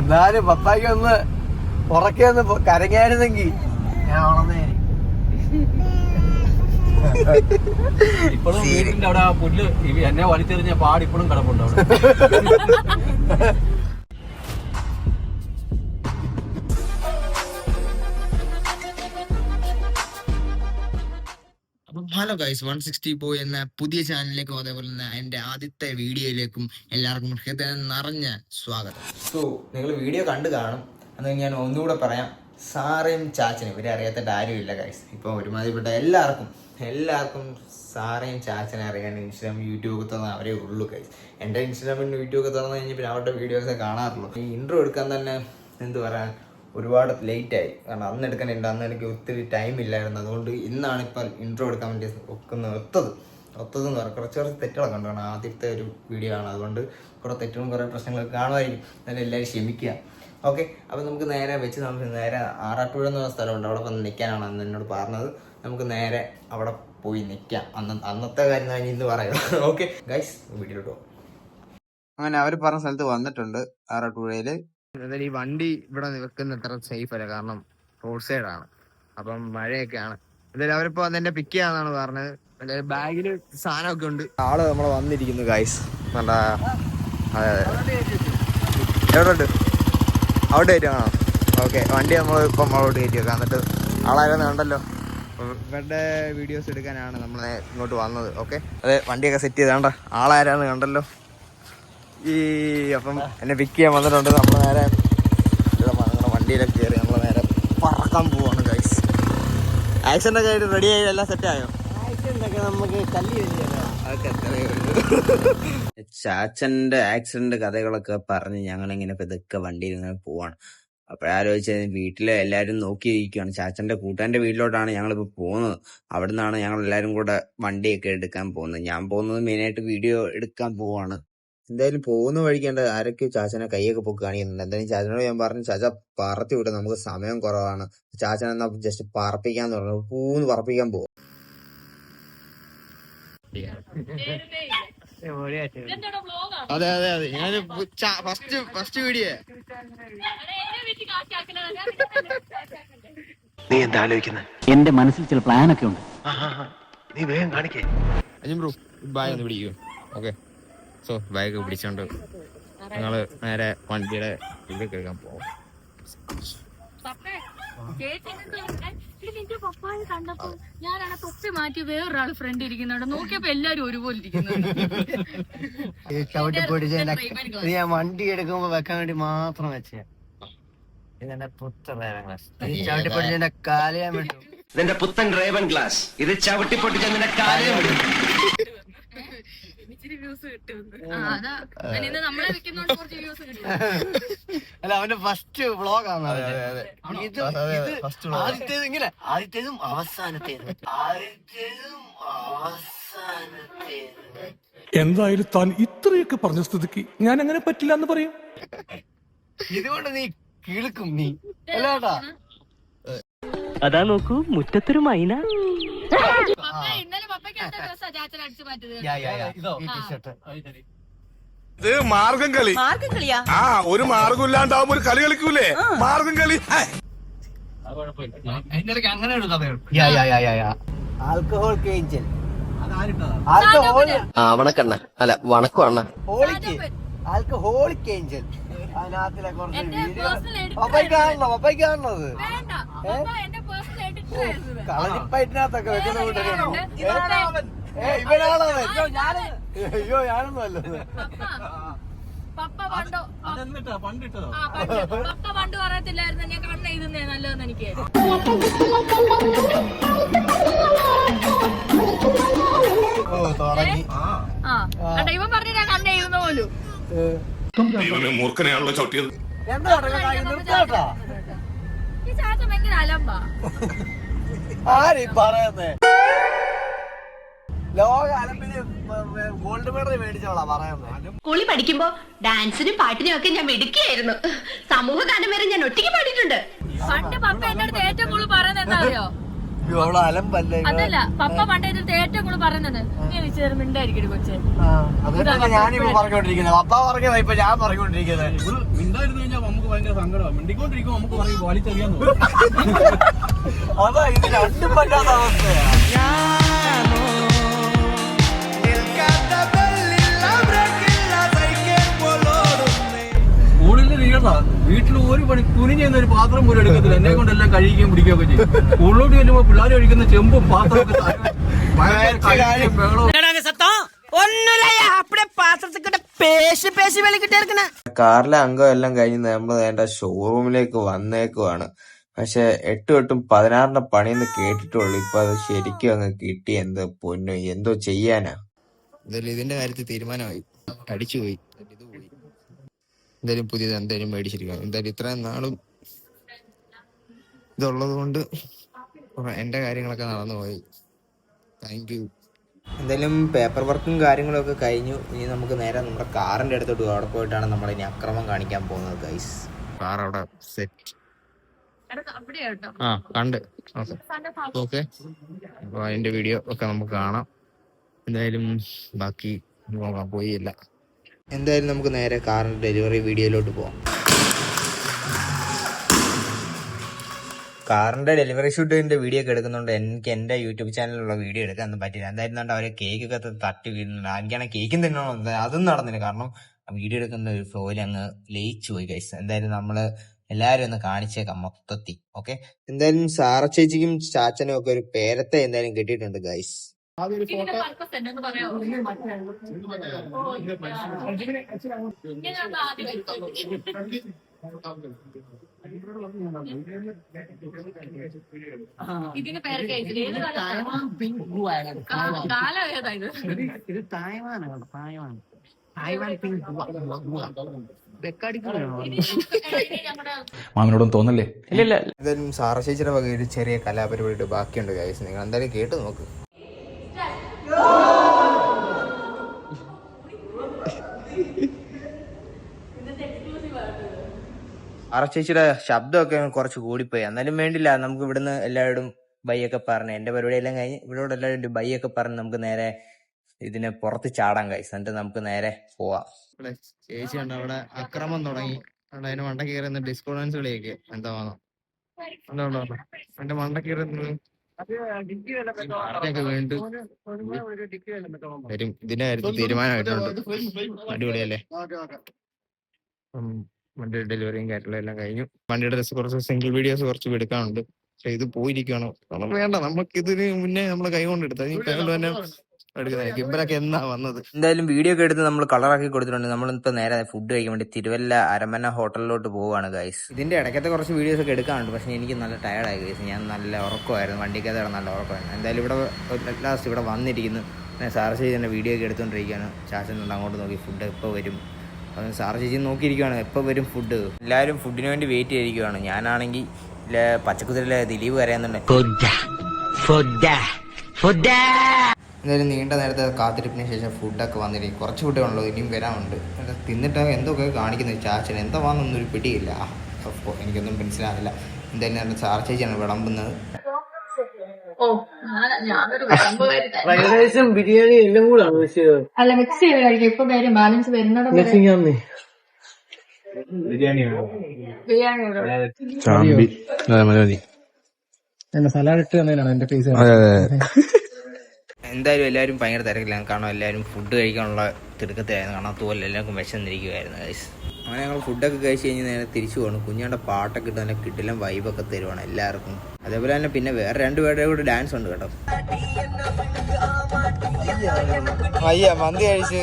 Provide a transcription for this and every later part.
എന്നാലും പപ്പായ്ക്ക് ഒന്ന് ഉറക്കെ ഒന്ന് കരങ്ങായിരുന്നെങ്കിൽ ഞാൻ ഉണർന്നേ. ഇപ്പോഴും വീടിന്റെ അവിടെ ആ പുല്ല് എന്നെ വലിച്ചെറിഞ്ഞ പാട് ഇപ്പോഴും കിടപ്പുണ്ട് അവിടെ. അപ്പം ഹലോ ഗൈസ്, 160 ബോയ് എന്ന പുതിയ ചാനലിലേക്കും അതേപോലെ തന്നെ എൻ്റെ ആദ്യത്തെ വീഡിയോയിലേക്കും എല്ലാവർക്കും ഹൃദയം നിറഞ്ഞ സ്വാഗതം. സോ നിങ്ങൾ വീഡിയോ കണ്ടു കാണും, എന്ന് ഞാൻ ഒന്നുകൂടെ പറയാം. സാറേയും ചാച്ചനും ഇവരെ അറിയാത്തിട്ട് ആരുമില്ല ഗൈസ്. ഇപ്പോൾ ഒരുമാതിരിപ്പെട്ട എല്ലാവർക്കും സാറേയും ചാച്ചനെ അറിയാൻ ഇൻസ്റ്റാഗ്രാം യൂട്യൂബ് തുറന്ന അവരേ ഉള്ളൂ ഗൈസ്. എൻ്റെ ഇൻസ്റ്റാഗ്രാമിൽ യൂട്യൂബ് തുറന്നു കഴിഞ്ഞാൽ പിന്നെ അവരുടെ വീഡിയോസേ കാണാറുള്ളൂ. ഈ ഇൻട്രോ എടുക്കാൻ തന്നെ എന്ത് പറയാൻ ഒരുപാട് ലേറ്റായി. കാരണം അന്ന് എടുക്കാനുണ്ട്, അന്ന് എനിക്ക് ഒത്തിരി ടൈം ഇല്ലായിരുന്നു. അതുകൊണ്ട് ഇന്നാണ് ഇപ്പോൾ ഇൻട്രോ എടുക്കാൻ വേണ്ടി ഒത്തതെന്ന് പറയാം. കുറച്ച് തെറ്റുകളൊക്കെ ഉണ്ട്. കാരണം ആദ്യത്തെ ഒരു വീഡിയോ ആണ്, അതുകൊണ്ട് കുറേ തെറ്റുകളും കുറേ പ്രശ്നങ്ങളൊക്കെ കാണുമായിരിക്കും. എന്നാലും എല്ലാവരും ക്ഷമിക്കുക. ഓക്കെ, അപ്പോൾ നമുക്ക് നേരെ ആറാട്ടുപുഴ എന്ന സ്ഥലമുണ്ട്, അവിടെ വന്ന് നിൽക്കാനാണ് അന്ന് എന്നോട് പറഞ്ഞത്. നമുക്ക് നേരെ അവിടെ പോയി നിൽക്കാം. അന്നത്തെ കാര്യം ഞാൻ ഇന്ന് പറയാം. ഓക്കെ ഗൈസ്, വീഡിയോട്ടോ. അങ്ങനെ അവർ പറഞ്ഞ സ്ഥലത്ത് വന്നിട്ടുണ്ട്, ആറാട്ടുപുഴയിൽ. ഈ വണ്ടി ഇവിടെ വെക്കുന്ന അത്ര സേഫ് അല്ല, കാരണം റോഡ് സൈഡാണ്, അപ്പം മഴയൊക്കെയാണ്. എന്തായാലും അവരിപ്പോ അതെന്നെ പിക്ക് ചെയ്യാന്നാണ് പറഞ്ഞത്. എന്തായാലും ബാഗില് സാധനമൊക്കെ ഉണ്ട്. ആള് നമ്മളെ വന്നിരിക്കുന്നു ഗൈസ്. അതെ എവിടെ ഉണ്ട്? അവിടെ കയറ്റി കാണാം. ഓക്കെ, വണ്ടി നമ്മൾ ഇപ്പം അവിടെ കയറ്റി വെക്കാം. എന്നിട്ട് ആളായിരുന്നു കണ്ടല്ലോ, ഇവരുടെ വീഡിയോസ് എടുക്കാനാണ് നമ്മളെ ഇങ്ങോട്ട് വന്നത്. ഓക്കെ, അതെ വണ്ടിയൊക്കെ സെറ്റ് ചെയ്ത് കണ്ട ആളാരാന്ന് കണ്ടല്ലോ. അപ്പം എന്നെ പിക്ക് ചെയ്യാൻ വന്നിട്ടുണ്ട്. നമ്മൾ നേരെ നിങ്ങളുടെ വണ്ടിയിലൊക്കെ കയറി നമ്മൾ നേരെ പറക്കാൻ പോവാണ് ഗൈസ്. ആക്സിഡന്റ് ഒക്കെ ആയിട്ട് റെഡി ആയി, എല്ലാം സെറ്റ് ആയോ? ആക്സിഡന്റൊക്കെ നമുക്ക് കല്ലി ചാച്ചന്റെ ആക്സിഡന്റ് കഥകളൊക്കെ പറഞ്ഞ് ഞങ്ങളിങ്ങനെ ഇതൊക്കെ വണ്ടിയിൽ ഇങ്ങനെ പോവാണ്. അപ്പോഴാലോചിച്ചത് വീട്ടിലെ എല്ലാവരും നോക്കിയിരിക്കുകയാണ്. ചാച്ചന്റെ കൂട്ടാന്റെ വീട്ടിലോട്ടാണ് ഞങ്ങളിപ്പോൾ പോകുന്നത്. അവിടെ നിന്നാണ് ഞങ്ങൾ എല്ലാവരും കൂടെ വണ്ടിയൊക്കെ എടുക്കാൻ പോകുന്നത്. ഞാൻ പോകുന്നത് മെയിനായിട്ട് വീഡിയോ എടുക്കാൻ പോവാണ്. എന്തായാലും പോകുന്ന വഴിക്കേണ്ട ആരൊക്കെ ചാച്ചനെ കൈയൊക്കെ പൊക്കി കാണിക്കുന്നുണ്ട്. എന്തായാലും ചാച്ചനോട് ഞാൻ പറഞ്ഞു, ചാച്ച പറത്തി വിട്ട്, നമുക്ക് സമയം കുറവാണ്, ചാച്ചൻ എന്നാ ജസ്റ്റ് പറപ്പിക്കാന്ന് പറഞ്ഞു. പൂന്ന് പറപ്പിക്കാൻ പോകും. അതെ അതെ അതെ, ഞാൻ ഫസ്റ്റ് വീഡിയോ. നീ എന്താ ആലോചിക്കുന്നത്? എന്റെ മനസ്സിൽ ചില പ്ലാനൊക്കെ ഉണ്ട്. നീ വേഗം കാണിക്കേ. ബ്രോ ബാഗ് ഒന്ന് പിടിക്കൂ. ഓക്കെ, സോ ബാഗ് പിടിച്ചോണ്ട് ഞങ്ങള് നേരെ വണ്ടിയുടെ ഇത് കേൾക്കാൻ പോകും. കണ്ടപ്പോ ഞാനാണ് തൊപ്പി മാറ്റി വേറൊരാൾ ഫ്രണ്ട് ഇരിക്കുന്നുണ്ട്. നോക്കിയപ്പോ എല്ലാരും ഒരുപോലെ ഇരിക്കുന്നു. ഞാൻ വണ്ടി എടുക്കുമ്പോ വെക്കാൻ വേണ്ടി മാത്രം വെച്ചേ. ഇതെന്റെ പുത്തൻ ഡ്രൈവിംഗ് ക്ലാസ്. ചവിട്ടി പൊട്ടിച്ചെന്റെ കാലയാൻ വേണ്ടി. ഇതെന്റെ പുത്തൻ ഡ്രൈവിംഗ് ക്ലാസ്. ഇത് ചവിട്ടി പൊട്ടിച്ചെന്റെ കാലയം വിടും. അല്ല, അവന്റെ ഫസ്റ്റ് വ്ളോഗാണ്. ആദ്യത്തേത് ഇങ്ങനെ, ആദ്യത്തേതും അവസാനത്തേതും. എന്തായാലും താൻ ഇത്രയൊക്കെ പറഞ്ഞ സ്ഥിതിക്ക് ഞാൻ അങ്ങനെ പറ്റില്ല എന്ന് പറയും. ഇതുകൊണ്ട് നീ കിളുക്കും നീ അല്ലേട്ടാ. അതാ നോക്കൂ, മുറ്റത്തൊരു മൈന. ഇത് മാർഗം കളി. ആ, ഒരു മാർഗം ഇല്ലാണ്ടാവുമ്പോ ഒരു കളി കളിക്കൂലേ, മാർഗം കളി. അങ്ങനെ ഒരു കഥയുണ്ട്. ആൽക്കഹോൾ കേഞ്ചൽ. വണക്കണ്ണ അല്ല വണക്കം അണ്ണ. Alcoholic Angel. അതിനകത്തിലെ കുറച്ച് പപ്പായ്ക്ക് കാണണത് കളരിപ്പയറ്റിനകത്തൊക്കെ വെക്കുന്ന കൂട്ടരാണോ? ഇവനാണവൻ. അയ്യോ, ഞാനൊന്നും അല്ലത്. പപ്പ പണ്ട് പറയത്തില്ലായിരുന്നു ഞാൻ കണ്ണെഴുതുന്നേ നല്ലതെന്ന്. എനിക്ക് ഇവൻ പറഞ്ഞു ഞാൻ കണ്ണെഴുതുന്ന പോലും. മൂർഖനെയാണല്ലോ ചവിട്ടിയത്. ഈ ചാച്ച ഭയങ്കര അലമ്പാ. ആരീ പറയുന്നേ? ലോക അലമ്പിന് ഗോൾഡ് മെഡൽ മേടിച്ചോളാ പറയുന്നത്. സ്കൂളിൽ പഠിക്കുമ്പോ ഡാൻസിനും പാട്ടിനും ഒക്കെ ഞാൻ മിടുക്കിയായിരുന്നു. സമൂഹ ഗാനം വരെ ഞാൻ ഒറ്റയ്ക്ക് പാടിയിട്ടുണ്ട്. പണ്ട് പപ്പ എന്റെ അടുത്ത് ഏറ്റവും കൂടുതൽ പറയുന്നത് എന്താ അറിയോ? അവള് അലമ്പല്ലേ അതല്ല പപ്പ പണ്ടേ ഇതിൽ ഏറ്റവും കൂടുതൽ പറയുന്നത് നീ വിചാരം മിണ്ടായിരിക്കും കൊച്ചെ. അതുകൊണ്ടല്ലേ ഞാനിപ്പോ പറഞ്ഞോണ്ടിരിക്കുന്നത്. പപ്പ പറഞ്ഞതാ ഇപ്പൊ ഞാൻ പറഞ്ഞോണ്ടിരിക്കുന്നത്. മിണ്ടായിരുന്നു കഴിഞ്ഞാൽ നമുക്ക് ഭയങ്കര സങ്കടമാണ്. മിണ്ടിക്കൊണ്ടിരിക്കുമ്പോ നമുക്ക് പറയും വലിച്ചെറിയാൻ. അതാ ഇത് രണ്ടും പറ്റാത്ത അവസ്ഥയാ. സ്കൂളിൽ വീഴാ വീട്ടിൽ ഒരു പണി കുനിഞ്ഞ ഒരു പാത്രം പോലും എടുക്കത്തില്ല. എന്നെ കൊണ്ടെല്ലാം കഴിക്കുകയും പിടിക്കുകയൊക്കെ ചെയ്യും. സ്കൂളിലോട്ട് ചെല്ലുമ്പോ പിള്ളേർ കഴിക്കുന്ന ചെമ്പും പാത്രമൊക്കെ കാറിലെ അംഗം എല്ലാം കഴിഞ്ഞ് നമ്മൾ എന്റെ ഷോറൂമിലേക്ക് വന്നേക്കുവാണ്. പക്ഷെ 8 തൊട്ടും 16 പണിയെന്ന് കേട്ടിട്ടുള്ളൂ. ഇപ്പൊ അത് ശരിക്കും അങ്ങ് കിട്ടി. എന്ത് പൊന്നു, എന്തോ ചെയ്യാനാ. എന്തായാലും ഇതിന്റെ കാര്യത്തിൽ തീരുമാനമായി, അടിച്ചുപോയി. ഇത് പോയി. എന്തായാലും പുതിയത് എന്തായാലും മേടിച്ചിരിക്കണം. എന്തായാലും ഇത്രയും നാളും ഇതുള്ളത് കൊണ്ട് എന്റെ കാര്യങ്ങളൊക്കെ നടന്നുപോയി. Thank you. എന്തായാലും പേപ്പർ വർക്കും കാര്യങ്ങളും ഒക്കെ കഴിഞ്ഞു. ഇനി നമുക്ക് നേരെ നമ്മുടെ കാറിന്റെ അടുത്തോട്ട് അവിടെ പോയിട്ടാണ് നമ്മൾ ഇനി അക്രമം കാണിക്കാൻ പോകുന്നത് ഗൈസ്. കാർ അവിടെ സെറ്റ് കണ്ട് ഓക്കെ. അപ്പൊ അതിന്റെ വീഡിയോ ഒക്കെ നമുക്ക് കാണാം. എന്തായാലും ബാക്കി നോക്കാൻ പോയില്ല. എന്തായാലും നമുക്ക് നേരെ കാറിന്റെ ഡെലിവറി വീഡിയോയിലോട്ട് പോവാം. കാറിന്റെ ഡെലിവറി ഷൂട്ടിന്റെ വീഡിയോ ഒക്കെ എടുക്കുന്നുണ്ട്. എനിക്ക് എന്റെ യൂട്യൂബ് ചാനലിലുള്ള വീഡിയോ എടുക്കാനൊന്നും പറ്റില്ല. എന്തായിരുന്നുണ്ട് അവരെ കേക്കൊക്കെ തട്ടി വീഴുന്നുണ്ട്. എനിക്കാണെങ്കിൽ കേക്കും തിന്നണമെന്ന് അതും നടന്നില്ല. കാരണം വീഡിയോ എടുക്കുന്ന ഒരു ഫ്ലോയിൽ അങ്ങ് ലയിച്ചു പോയി ഗൈസ്. എന്തായാലും നമ്മള് എല്ലാരും ഒന്ന് കാണിച്ചേക്കാം മൊത്തത്തിൽ. ഓക്കെ, എന്തായാലും സാറ ചേച്ചിക്കും ചാച്ചനും ഒക്കെ ഒരു പേരത്തെ എന്തായാലും കിട്ടിയിട്ടുണ്ട് ഗൈസ്. ഇതിന് പേരൊക്കെ കാലം ഏതായത്? ഇത് തായ്വാനാണ്. തായ്വാൻ മാമിനോടൊന്നും തോന്നല്ലേ? എന്തായാലും സാറ ചേച്ചിയുടെ വക ഒരു ചെറിയ കലാപരിപാടിയുടെ ബാക്കിയുണ്ട് ഗൈസ്. നിങ്ങൾ എന്തായാലും കേട്ട് നോക്ക്. സാറ ചേച്ചിയുടെ ശബ്ദമൊക്കെ കുറച്ച് കൂടിപ്പോയി. എന്നാലും വേണ്ടില്ല, നമുക്ക് ഇവിടുന്ന് എല്ലാവരോടും ബൈ ഒക്കെ പറഞ്ഞ് എന്റെ പരിപാടി എല്ലാം കഴിഞ്ഞ് ഇവരോട് എല്ലാവരും ബൈ ഒക്കെ പറഞ്ഞ് നമുക്ക് നേരെ ഇതിനെ പുറത്ത് ചാടാൻ ഗൈസ്. എന്നിട്ട് നമുക്ക് നേരെ പോവാം. ചേച്ചി ഉണ്ട് അവിടെ അക്രമം തുടങ്ങി. അതിന് മണ്ട കയറുന്ന ഡിസ്കോ ഡാൻസ് കളിയൊക്കെ എന്താ വാങ്ങാം. എന്റെ മണ്ട കയറുന്നത് വേണ്ട വരും. ഇതിന്റെ കാര്യത്തിൽ തീരുമാനമായിട്ടുണ്ട്. അടിപൊളിയല്ലേ? വണ്ടിയുടെ ഡെലിവറിയും കാര്യങ്ങളും എല്ലാം കഴിഞ്ഞു. വണ്ടിയുടെ കുറച്ച് സിംഗിൾ വീഡിയോസ് കുറച്ച് എടുക്കാനുണ്ട്. പക്ഷെ ഇത് പോയിരിക്കുകയാണ്. നമുക്ക് വേണ്ട, നമുക്ക് ഇതിന് മുന്നേ നമ്മളെ കൈ കൊണ്ട് എടുത്താൽ തന്നെ ഗിംബലൊക്കെ എന്നാ വന്നത്. എന്തായാലും വീഡിയോ ഒക്കെ എടുത്ത് നമ്മൾ കളറാക്കി കൊടുത്തിട്ടുണ്ട്. നമ്മളിപ്പോ നേരെ ഫുഡ് കഴിക്കാൻ വേണ്ടി തിരുവല്ല അരമന ഹോട്ടലിലോട്ട് പോവാണ് ഗൈസ്. ഇതിന്റെ ഇടയ്ക്കത്തെ കുറച്ച് വീഡിയോസ് ഒക്കെ എടുക്കാനുണ്ട്. പക്ഷെ എനിക്ക് നല്ല ടയർഡായി ഗൈസ്. ഞാൻ നല്ല ഉറക്കമായിരുന്നു, വണ്ടിക്കകത്ത് നല്ല ഉറക്കമായിരുന്നു. എന്തായാലും ഇവിടെ ലാസ്റ്റ് ഇവിടെ വന്നിരിക്കുന്നു. സാർ ചേച്ചി തന്നെ വീഡിയോ ഒക്കെ എടുത്തോണ്ടിരിക്കുകയാണ്. ചാച്ചനുണ്ട് അങ്ങോട്ട് നോക്കി ഫുഡ് എപ്പോൾ വരും. അതുകൊണ്ട് സാർ ചേച്ചി നോക്കിയിരിക്കുകയാണ് എപ്പോൾ വരും ഫുഡ്. എല്ലാവരും ഫുഡിന് വേണ്ടി വെയിറ്റ് ചെയ്തിരിക്കുകയാണ്. ഞാനാണെങ്കിൽ പച്ചക്കുതിരയിലെ ദിലീപ് കരയുന്നുണ്ട്. എന്തായാലും നീണ്ട നേരത്തെ കാത്തിരിപ്പിന് ശേഷം ഫുഡൊക്കെ വന്നിരിക്കും. കുറച്ച് ഫുഡേ ഉള്ളൂ, ഇനിയും വരാനുണ്ട്. തിന്നിട്ട് എന്തൊക്കെ കാണിക്കുന്നത് ചാച്ചൻ എന്താ വാന്നൊന്നൊരു പിടിയില്ല. എനിക്കൊന്നും മനസ്സിലാവില്ല. എന്തായാലും സാർ ചേച്ചിയാണ് വിളമ്പുന്നത്. ബിരിയാണി എല്ലാം കൂടെ അല്ല മിക്സ് ചെയ്ത് കഴിക്കും. ഇപ്പൊ വരും, ബാലൻസ് വരുന്നോടെ സലാഡ് ഇട്ട് തന്നതിനാണ് എന്റെ ഫേസ്. എന്തായാലും എല്ലാവരും ഭയങ്കര തിരക്കിലാണ്. കാരണം എല്ലാവരും ഫുഡ് കഴിക്കാനുള്ള തിടുക്കത്തിലായിരുന്നു. കാരണം അതുപോലെ എല്ലാവർക്കും വിശന്നിരിക്കുമായിരുന്നു ഗൈസ്. അങ്ങനെ ഞങ്ങൾ ഫുഡൊക്കെ കഴിച്ച് കഴിഞ്ഞ് നേരെ തിരിച്ചു പോകണം. കുഞ്ഞാണ്ട പാട്ടൊക്കെ ഇട്ട് നല്ല കിട്ടിലും വൈബൊക്കെ തരുവാണ് എല്ലാവർക്കും. അതേപോലെ തന്നെ പിന്നെ വേറെ 2 പേരുടെ കൂടെ ഡാൻസ് ഉണ്ട് കേട്ടോ. മന്തി കഴിച്ച്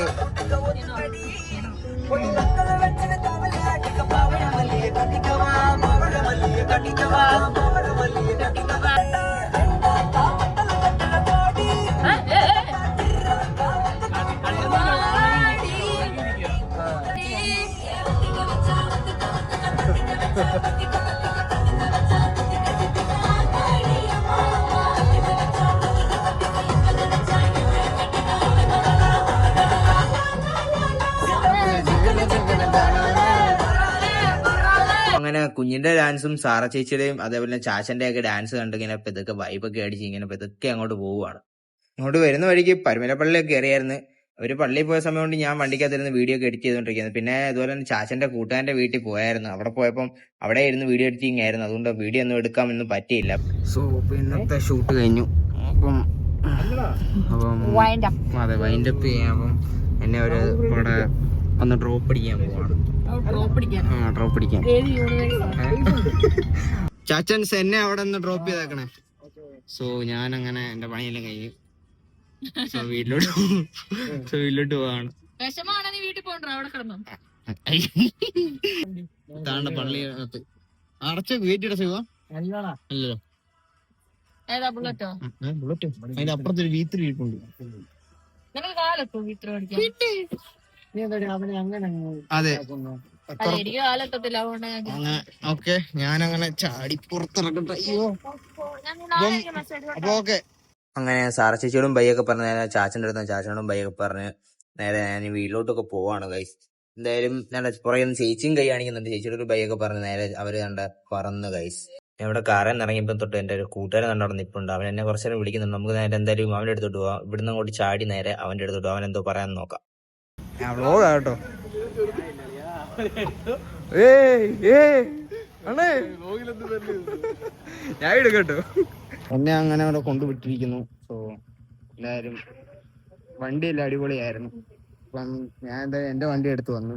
അങ്ങനെ കുഞ്ഞിന്റെ ഡാൻസും സാറ ചേച്ചിയുടെയും അതേപോലെ ചാച്ചന്റെ ഒക്കെ ഡാൻസ് കണ്ട് ഇങ്ങനെ പെതൊക്കെ വൈബൊക്കെ അടിച്ച് ഇങ്ങനെ പെതൊക്കെ അങ്ങോട്ട് പോവുകയാണ്. അങ്ങോട്ട് വരുന്ന വഴിക്ക് പരുമലപ്പള്ളിയൊക്കെ കയറിയായിരുന്നു. ഒരു പള്ളിയിൽ പോയ സമയം കൊണ്ട് ഞാൻ വണ്ടിക്കകത്തിരുന്ന് വീഡിയോ ഒക്കെ എഡിറ്റ് ചെയ്തുകൊണ്ടിരിക്കുന്നത്. പിന്നെ അതുപോലെ തന്നെ ചാച്ചന്റെ കൂട്ടുകാരന്റെ വീട്ടിൽ പോയായിരുന്നു. അവിടെ പോയപ്പം അവിടെ ഇരുന്ന് വീഡിയോ എഡിറ്റിംഗ് ആയിരുന്നു. അതുകൊണ്ട് വീഡിയോ ഒന്നും എടുക്കാനൊന്നും പറ്റിയില്ല. സോ ഇന്നത്തെ ഷൂട്ട് കഴിഞ്ഞു. അപ്പം അതെ വൈൻഡപ്പ് ചെയ്യാം. അപ്പം എന്നെ ഒരു ഇവിടെ ഒന്ന് ഡ്രോപ്പ് അടിക്കാൻ പോവാണ്. ഡ്രോപ്പ് അടിക്കാൻ ചാച്ചൻസ് എന്നെ അവിടെ ഒന്ന് ഡ്രോപ്പ് ചെയ്തേക്കണേ. സോ ഞാൻ അങ്ങനെ എന്റെ പണിയെല്ലാം കഴിഞ്ഞു. സോ വീട്ടിലോട്ട് പോവാണ്. വിഷമാണ് നീ വീട്ടിൽ പോകണ്ടോ? അവിടെ കിടന്നോ? താണ്ട പള്ളിക്കകത്ത് അടച്ച ഗേറ്റ് ഇട അല്ലല്ലോ. ഏതാ ബുള്ളറ്റോ? ബുള്ളറ്റ് അതിന്റെ അപ്പുറത്തൊരു വീത്തിരി ഇരിപ്പുണ്ട്. നിങ്ങൾ കാലെത്തോ വീട്ടിൽ പഠിക്കാൻ? അതെ എനിക്ക് കാലെത്തത്തില്ല. അതുകൊണ്ട് അങ്ങനെ ഓക്കെ ഞാനങ്ങനെ ചാടി പുറത്തിറക്കട്ടെ. അപ്പൊ ഓക്കെ അങ്ങനെ സാറ ചേച്ചിയോടും ബൈയൊക്കെ പറഞ്ഞ് നേരെ ചാച്ചൻ്റെ അടുത്ത് ചാച്ചനോടും ബൈയൊക്കെ പറഞ്ഞ് നേരെ ഞാൻ വീട്ടിലോട്ടൊക്കെ പോവാണ് ഗൈസ്. എന്തായാലും ഞാൻ പുറകെ ചേച്ചിയും കൈ കാണിക്കുന്നുണ്ട്. ചേച്ചിയുടെ ഒരു ബൈയൊക്കെ പറഞ്ഞ് നേരെ അവര് കണ്ട പറന്ന് ഗൈസ്. ഞാൻ ഇവിടെ കാറിൽ നിന്ന് ഇറങ്ങിയപ്പോൾ തൊട്ട് എൻ്റെ ഒരു കൂട്ടുകാരൻ കണ്ടവിടെ നിൽപ്പുണ്ട്. അവൻ എന്നെ കുറച്ച് നേരം വിളിക്കുന്നുണ്ട്. നമുക്ക് നേരെ എന്തായാലും അവൻ്റെ അടുത്തോട്ട് പോവാം. ഇവിടുന്ന് അങ്ങോട്ട് ചാടി നേരെ അവൻ്റെ അടുത്തോട്ട് അവൻ എന്തോ പറയാൻ നോക്കാം. കേട്ടോ ഞാൻ എടുക്കട്ടോ. എന്നെ അങ്ങനെ അവിടെ കൊണ്ടുവിട്ടിരിക്കുന്നു. സോ എല്ലാരും വണ്ടിയെല്ലാം അടിപൊളിയായിരുന്നു. അപ്പം ഞാൻ എന്തായാലും എന്റെ വണ്ടി എടുത്ത് വന്നു.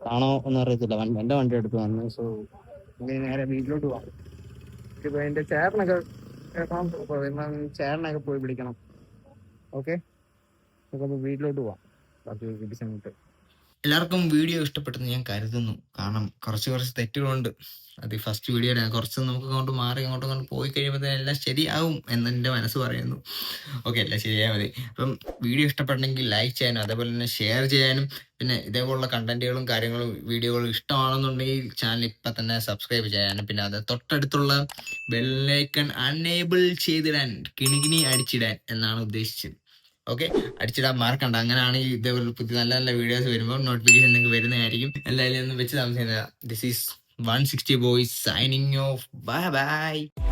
കാണോ ഒന്നും അറിയത്തില്ല. എന്റെ വണ്ടി എടുത്ത് വന്നു. സോ ഇങ്ങനെ നേരെ വീട്ടിലോട്ട് പോവാം. ഇപ്പൊ എന്റെ ചേട്ടനൊക്കെ ചേട്ടനൊക്കെ പോയി വിളിക്കണം. ഓക്കെ വീട്ടിലോട്ട് പോവാം. എല്ലാവർക്കും വീഡിയോ ഇഷ്ടപ്പെട്ടെന്ന് ഞാൻ കരുതുന്നു. കാരണം കുറച്ച് തെറ്റുകളുണ്ട്. അത് ഫസ്റ്റ് വീഡിയോ കുറച്ച് നമുക്ക് അങ്ങോട്ട് മാറി അങ്ങോട്ട് പോയി കഴിയുമ്പോൾ എല്ലാം ശരിയാവും എന്നെൻ്റെ മനസ്സ് പറയുന്നു. ഓക്കെ എല്ലാം ശരിയായാൽ മതി. അപ്പം വീഡിയോ ഇഷ്ടപ്പെട്ടെങ്കിൽ ലൈക്ക് ചെയ്യാനും അതേപോലെ തന്നെ ഷെയർ ചെയ്യാനും പിന്നെ ഇതേപോലുള്ള കണ്ടന്റുകളും കാര്യങ്ങളും വീഡിയോകളും ഇഷ്ടമാണെന്നുണ്ടെങ്കിൽ ചാനൽ ഇപ്പം തന്നെ സബ്സ്ക്രൈബ് ചെയ്യാനും പിന്നെ അത് തൊട്ടടുത്തുള്ള ബെല്ലൈക്കൺ അനേബിൾ ചെയ്തിടാൻ കിണികിണി അടിച്ചിടാൻ എന്നാണ് ഉദ്ദേശിച്ചത്. ഓക്കെ അടിച്ചിടാൻ മറക്കണ്ട. അങ്ങനെയാണെങ്കിൽ ഇതേപോലെ പുതിയ നല്ല നല്ല വീഡിയോസ് വരുമ്പോൾ നോട്ടിഫിക്കേഷൻ നിങ്ങൾക്ക് വരുന്നതായിരിക്കും. എല്ലാവരും ഒന്ന് വെച്ച് താമസിക്കുന്നത്. This is 160 boys signing off. Bye bye.